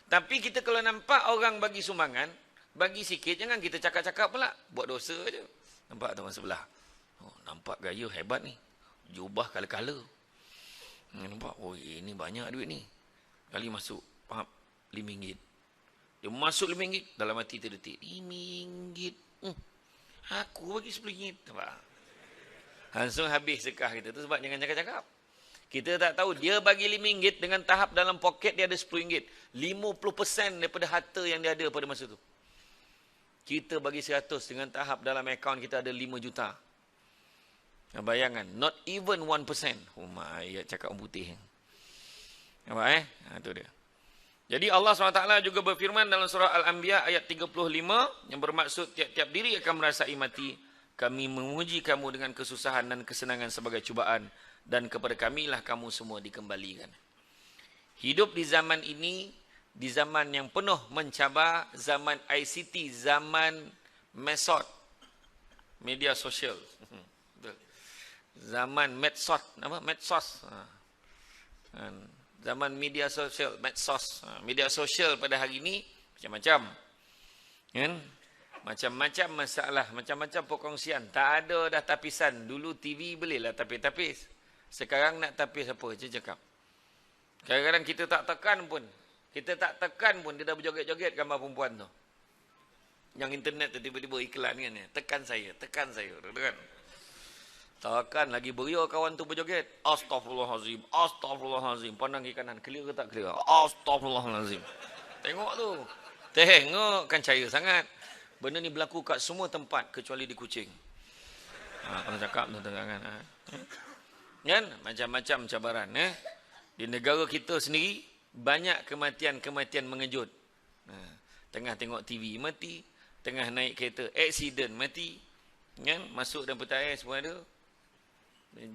Tapi kita kalau nampak orang bagi sumbangan, bagi sikit, jangan kita cakap-cakap pula. Buat dosa je. Nampak teman sebelah. Oh, nampak gaya hebat ni. Jubah kala-kala. Nampak, oh ini banyak duit ni. Kali masuk, faham? RM5. Dia masuk RM5. Dalam hati terdetik. RM5. Aku bagi RM10. Nampak? Langsung habis sedekah kita tu sebab jangan cakap-cakap. Kita tak tahu dia bagi RM5 dengan tahap dalam poket dia ada RM10. 50% daripada harta yang dia ada pada masa tu. Kita bagi 100 dengan tahap dalam akaun kita ada 5 juta. Bayangan, not even 1%. Oh my, ayat cakap orang putih. Nampak itu dia. Jadi Allah SWT juga berfirman dalam surah Al-Anbiya ayat 35 yang bermaksud tiap-tiap diri akan merasai mati. Kami menguji kamu dengan kesusahan dan kesenangan sebagai cubaan. Dan kepada kamilah kamu semua dikembalikan. Hidup di zaman ini, di zaman yang penuh mencabar, zaman ICT, zaman mesot, media sosial. Zaman medsos, apa? Medsos. Zaman media sosial, medsos. Media sosial pada hari ini macam-macam. Kan? Macam-macam masalah, macam-macam perkongsian. Tak ada dah tapisan. Dulu TV bolehlah tapis-tapis. Sekarang nak tapis apa je cakap. Kadang-kadang kita tak tekan pun. Dia dah berjoget-joget gambar perempuan tu. Yang internet tu tiba-tiba iklan kan. Tekan saya. Tekan. Tekan lagi beria kawan tu berjoget. Astaghfirullahalazim. Pandang ke kanan. Clear ke tak clear? Astaghfirullahalazim. Tengok tu. Tengok kan cahaya sangat. Benda ni berlaku kat semua tempat kecuali di Kuching. Kalau cakap tu kan. Kan? Macam-macam cabaran. Di negara kita sendiri, banyak kematian-kematian mengejut. Tengah tengok TV, mati. Tengah naik kereta, aksiden, mati. Kan? Masuk dalam peta air, semua ada.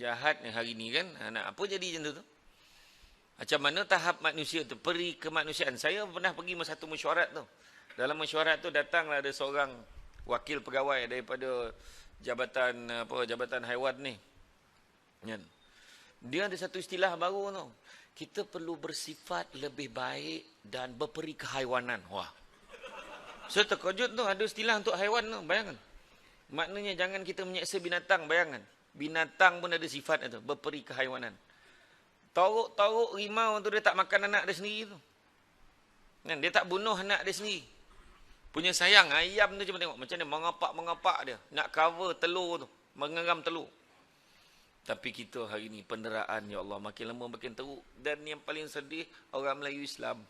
Jahat hari ni kan. Nak apa jadi macam tu? Macam mana tahap manusia tu? Peri kemanusiaan. Saya pernah pergi satu mesyuarat tu. Dalam mesyuarat tu datanglah ada seorang wakil pegawai daripada Jabatan Haiwan ni. Kan? Dia ada satu istilah baru tu. Kita perlu bersifat lebih baik dan berperi kehaiwanan. Wah. Saya terkejut tu. Ada istilah untuk haiwan tu. Bayangkan. Maknanya jangan kita menyeksa binatang. Bayangkan. Binatang pun ada sifat tu. Berperi kehaiwanan. Torok rimau tu dia tak makan anak dia sendiri tu. Dia tak bunuh anak dia sendiri. Punya sayang. Ayam tu cuma tengok. Macam ni mengapak dia. Nak cover telur tu. Mengeram telur. Tapi kita hari ini penderaan, ya Allah, makin lama makin teruk. Dan yang paling sedih, orang Melayu Islam.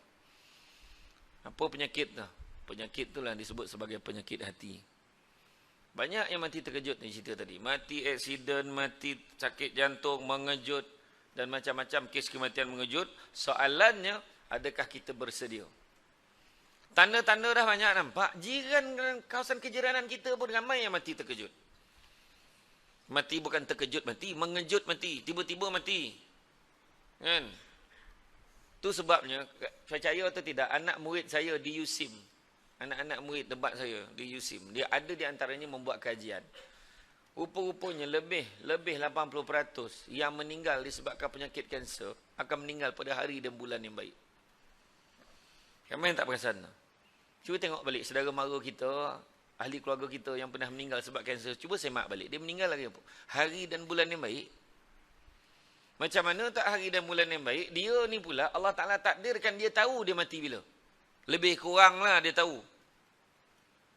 Apa penyakit tu? Penyakit tu lah disebut sebagai penyakit hati. Banyak yang mati terkejut ni cerita tadi. Mati aksiden, mati sakit jantung, mengejut. Dan macam-macam kes kematian mengejut. Soalannya, adakah kita bersedia? Tanda-tanda dah banyak nampak. Jiran kawasan kejiranan kita pun ramai yang mati terkejut. Mati bukan terkejut mati, mengejut mati, tiba-tiba mati. Kan? Tu sebabnya, percaya atau tidak, anak murid saya di USIM, anak-anak murid tempat saya di USIM, dia ada di antaranya membuat kajian. Rupa-rupanya lebih 80% yang meninggal disebabkan penyakit kanser akan meninggal pada hari dan bulan yang baik. Ramai yang tak perasan. Cuba tengok balik saudara mara kita, ahli keluarga kita yang pernah meninggal sebab kanser. Cuba semak balik. Dia meninggal lagi apa? Hari dan bulan yang baik. Macam mana tak hari dan bulan yang baik? Dia ni pula Allah Ta'ala takdirkan dia tahu dia mati bila. Lebih kurang lah dia tahu.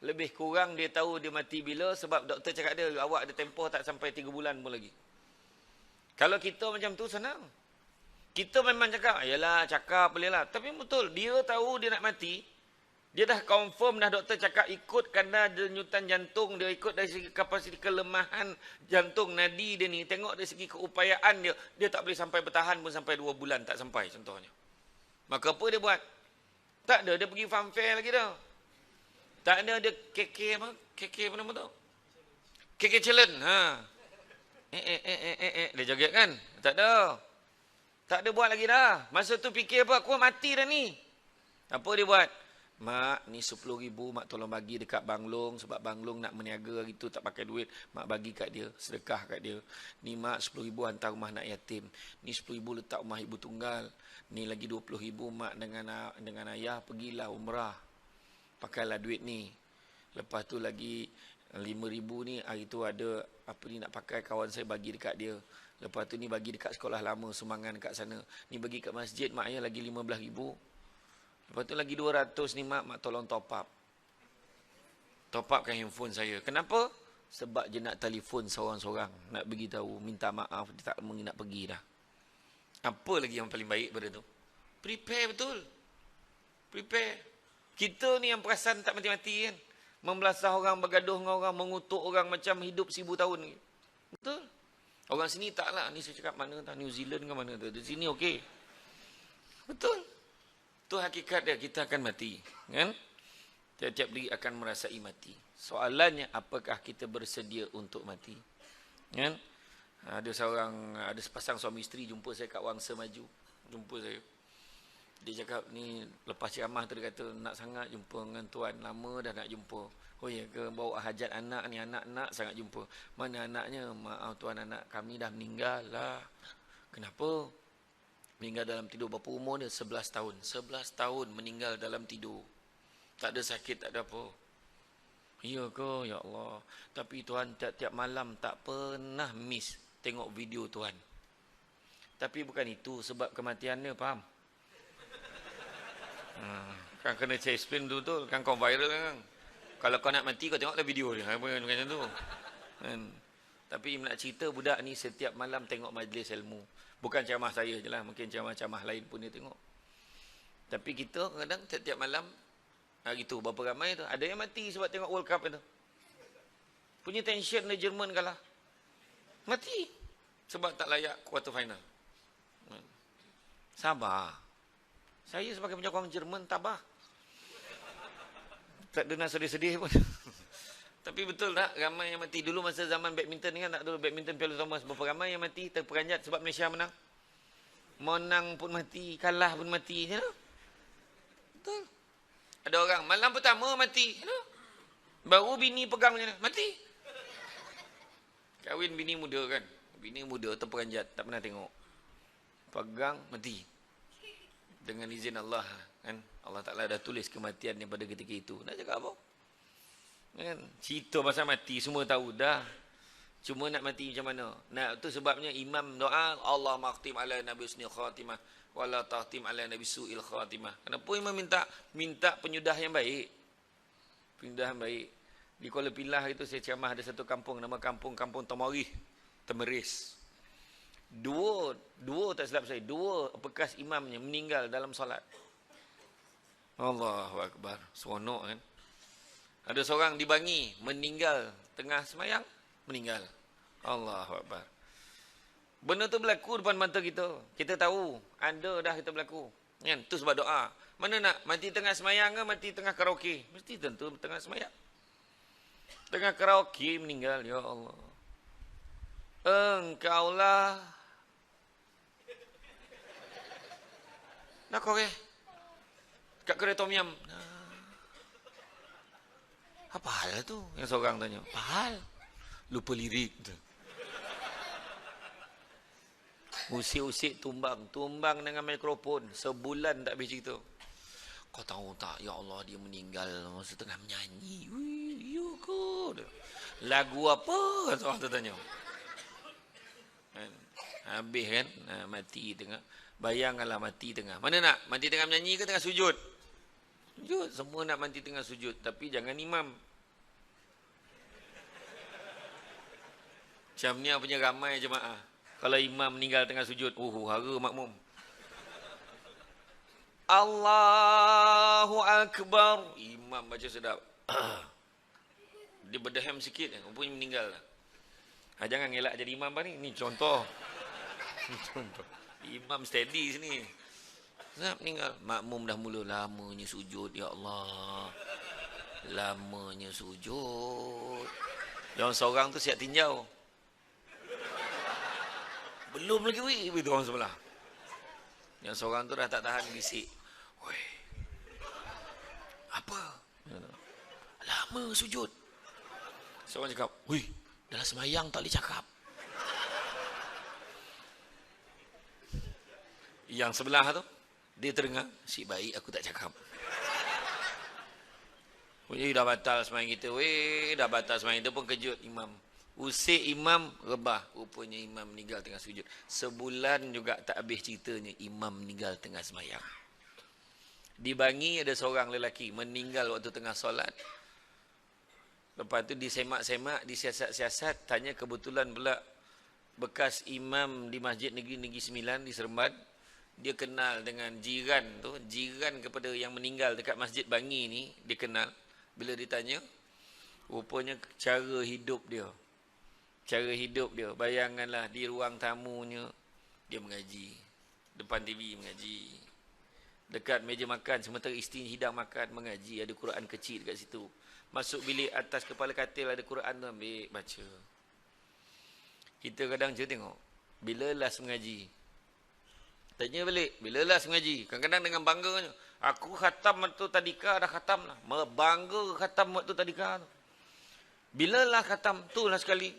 Lebih kurang dia tahu dia mati bila sebab doktor cakap dia, awak ada tempoh tak sampai 3 bulan pun lagi. Kalau kita macam tu senang. Kita memang cakap, yalah cakap boleh lah. Tapi betul, dia tahu dia nak mati. Dia dah confirm dah doktor cakap ikut kadar denyutan jantung dia, ikut dari segi kapasiti kelemahan jantung nadi dia ni, tengok dari segi keupayaan dia, dia tak boleh sampai bertahan pun sampai 2 bulan, tak sampai contohnya. Maka apa dia buat? Tak ada, dia pergi farm fair lagi dah. Tak ada dia KK apa? KK apa nama tu? KK challenge. Dia joget kan? Tak ada. Tak ada buat lagi dah. Masa tu fikir apa? Aku mati dah ni. Apa dia buat? Mak, ni 10,000 mak tolong bagi dekat Bang Long sebab Bang Long nak meniaga hari tu tak pakai duit. Mak bagi kat dia, sedekah kat dia. Ni mak 10,000 hantar rumah anak yatim. Ni 10,000 letak rumah ibu tunggal. Ni lagi 20,000 mak dengan ayah pergilah umrah. Pakailah duit ni. Lepas tu lagi 5,000 ni hari tu ada apa ni nak pakai kawan saya bagi dekat dia. Lepas tu ni bagi dekat sekolah lama sumbangan kat sana. Ni bagi kat masjid mak ayah lagi 15,000. Lepas tu lagi 200 ni mak tolong top up. Top upkan handphone saya. Kenapa? Sebab je nak telefon seorang-seorang. Nak beritahu, minta maaf, dia tak nak pergi dah. Apa lagi yang paling baik pada tu? Prepare betul. Prepare. Kita ni yang perasan tak mati-mati kan. Membelasah orang, bergaduh dengan orang, mengutuk orang macam hidup 1000 tahun. Betul. Orang sini taklah. Ni saya cakap mana tak? New Zealand ke mana tu? Di sini okey. Betul. Itu hakikat dia, kita akan mati. Kan? Tiap-tiap diri akan merasai mati. Soalannya, apakah kita bersedia untuk mati? Kan? Ada sepasang suami isteri jumpa saya kat Wangsa Maju. Jumpa saya. Dia cakap, ni lepas ceramah tu dia kata, nak sangat jumpa dengan tuan. Lama dah nak jumpa. Oh ya ke, bawa hajat anak ni, anak nak sangat jumpa. Mana anaknya? Maaf tuan, anak kami dah meninggal lah. Kenapa? Meninggal dalam tidur. Berapa umur dia? 11 tahun. 11 tahun meninggal dalam tidur. Tak ada sakit, tak ada apa. Ya ke? Ya Allah. Tapi Tuhan tiap-tiap malam tak pernah miss tengok video Tuhan. Tapi bukan itu sebab kematiannya, faham? Kan kena saya explain betul-betul. Kan kau viral kan? Kalau kau nak mati, kau tengoklah video dia. Macam tu. Kan? Tapi nak cerita budak ni setiap malam tengok majlis ilmu. Bukan ceramah saya je lah. Mungkin ceramah-ceramah lain pun dia tengok. Tapi kita kadang tiap-tiap malam, hari tu berapa ramai tu. Ada yang mati sebab tengok World Cup itu. Punya tension dia Jerman kalah. Mati. Sebab tak layak quarter final. Sabar. Saya sebagai penyokong Jerman tabah. Tak ada nak sedih-sedih pun. Tapi betul tak? Ramai yang mati. Dulu masa zaman badminton ni kan tak ada badminton Piala Thomas. Berapa ramai yang mati terperanjat sebab Malaysia menang. Menang pun mati. Kalah pun mati. You know? Betul. Ada orang malam pertama mati. You know? Baru bini pegang macam mana? Mati. Kahwin bini muda kan. Bini muda terperanjat. Tak pernah tengok. Pegang mati. Dengan izin Allah. Kan? Allah Ta'ala dah tulis kematian pada ketika itu. Nak cakap apa? Kan? Cerita pasal mati semua tahu dah. Cuma nak mati macam mana? Nah, itu sebabnya imam doa Allah maqtim ala nabi husnil khatimah wala tahtim ala nabi su'il khatimah. Kenapa imam minta penyudah yang baik? Penyudah yang baik. Di Kuala Pilah itu saya ceramah ada satu kampung nama kampung Tamarih, Temeris. Dua tak silap saya, dua bekas imamnya meninggal dalam solat. Allahu akbar. Seronok kan? Ada seorang di Bangi meninggal tengah semayang, meninggal. Allahu akbar. Benda tu berlaku depan mata kita. Kita tahu, ada dah kita berlaku. Kan? Tu sebab doa. Mana nak mati tengah semayang ke mati tengah karaoke? Mesti tentu tengah semayang. Tengah karaoke meninggal, ya Allah. Engkaulah. Nak kau ke? Kat kedai tom yum. Apa hal tu? Yang seorang tanya. Apa hal? Lupa lirik tu. Usik-usik tumbang. Tumbang dengan mikrofon. Sebulan tak habis cerita. Kau tahu tak? Ya Allah, dia meninggal masa tengah menyanyi. Wih, you good. Lagu apa? Seorang tu tanya. Habis kan? Mati tengah. Bayangkanlah mati tengah. Mana nak? Mati tengah menyanyi ke tengah sujud? Sujud. Semua nak mati tengah sujud. Tapi jangan imam. Macam ni punya ramai jemaah. Kalau imam meninggal tengah sujud. Hara makmum. Allahu Akbar. Imam baca sedap. Dia berdehem sikit. Rupanya meninggal. Jangan ngelak jadi imam ni. Ni contoh. Contoh. Imam steady sini. Nak meninggal. Makmum dah mula lamanya sujud. Ya Allah. Lamanya sujud. Yang seorang tu siap tinjau. Belum lagi weh. Itu orang sebelah. Yang seorang tu dah tak tahan bisik. Weh. lama sujud. Seorang cakap, "Hui, dalam semayang tak boleh cakap." Yang sebelah tu, dia terdengar, "Si baik aku tak cakap." Dah batal semayang kita. Dah batal semayang kita pun kejut imam. Usik imam, rebah. Rupanya imam meninggal tengah sujud. Sebulan juga tak habis ceritanya imam meninggal tengah semayang. Di Bangi ada seorang lelaki meninggal waktu tengah solat. Lepas tu disemak-semak, disiasat-siasat, tanya kebetulan pula bekas imam di Masjid Negeri Sembilan di Seremban. Dia kenal dengan jiran tu, jiran kepada yang meninggal dekat Masjid Bangi ni, dia kenal. Bila ditanya, rupanya cara hidup dia. Bayangkanlah di ruang tamunya, dia mengaji. Depan TV mengaji. Dekat meja makan, sementara isteri hidang makan, mengaji. Ada Quran kecil dekat situ. Masuk bilik atas kepala katil, ada Quran tu, ambil, baca. Kita kadang je tengok, bila last mengaji? Tanya balik, bila last mengaji? Kadang-kadang dengan bangganya, aku khatam waktu tadika, dah khatam lah. Bangga khatam waktu tadika tu. Bila lah khatam? Tu lah sekali.